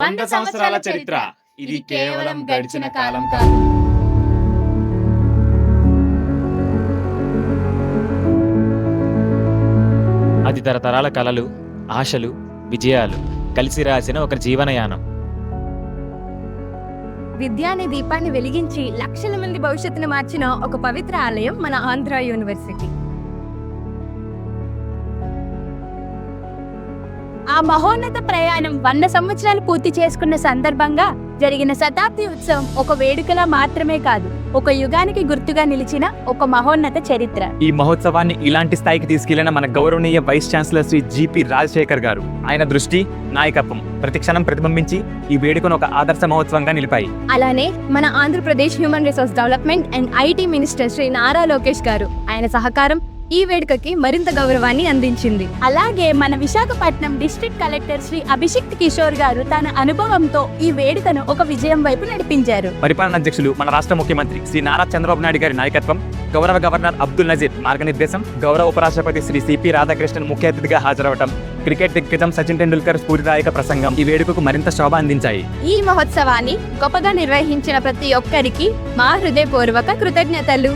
100 సంవత్సరాల చరిత్ర. ఇది కేవలం గడిచిన కాలం కాదు. అది తరతరాల కలలు, ఆశలు, విజయాలు కలిసి రాసిన ఒక జీవనయానం. విద్య అనే దీపాన్ని వెలిగించి లక్షల మంది భవిష్యత్తును మార్చిన ఒక పవిత్ర ఆలయం మన ఆంధ్ర యూనివర్సిటీ. ఆ మహోన్నత ప్రయాణం 100 సంవత్సరాలు పూర్తి చేసుకున్న సందర్భంగా జరిగిన శతాబ్ది ఉత్సవం ఒక వేడుకలా మాత్రమే కాదు, ఒక యుగానికి గుర్తుగా నిలిచిన ఒక మహోన్నత చరిత్ర. ఈ మహోత్సవాన్ని ఇలాంటి స్థాయికి తీసుకెళ్లిన మన గౌరవనీయ vice chancellor Shri GP Rajasekhar garu, ఆయన దృష్టి, నాయకత్వం ప్రతిక్షణం ప్రతిబింబించి ఈ వేడుకను ఒక ఆదర్శ మహోత్సవంగా నిలిపాయి. అలానే మన Andhra Pradesh human resource development and IT minister Shri Nara Lokesh garu, ఆయన సహకారం ఈ వేడుకకి మరింత గౌరవాన్ని అందించింది. అలాగే మన విశాఖపట్నం డిస్ట్రిక్ట్ కలెక్టర్ శ్రీ అభిషిక్త్ కిషోర్ గారు తన అనుభవంతో ఈ వేడుకను ఒక విజయం వైపు నడిపించారు. పరిపాలన అధ్యక్షులు మన రాష్ట్ర ముఖ్యమంత్రి శ్రీ నారా చంద్రబాబు నాయుడు గారి నాయకత్వం, గౌరవ గవర్నర్ అబ్దుల్ నజీర్ మార్గనిర్దేశం, గౌరవ ఉపరాష్ట్రపతి శ్రీ సిపి రాధాకృష్ణన్ ముఖ్య అతిథిగా హాజరవటం, క్రికెట్ దిగ్గజం సచిన్ టెండూల్కర్ స్ఫూర్తిదాయక ప్రసంగం ఈ వేడుకకు మరింత శోభ అందించాయి. ఈ మహోత్సవాన్ని గొప్పగా నిర్వహించిన ప్రతి ఒక్కరికి మా హృదయపూర్వక కృతజ్ఞతలు.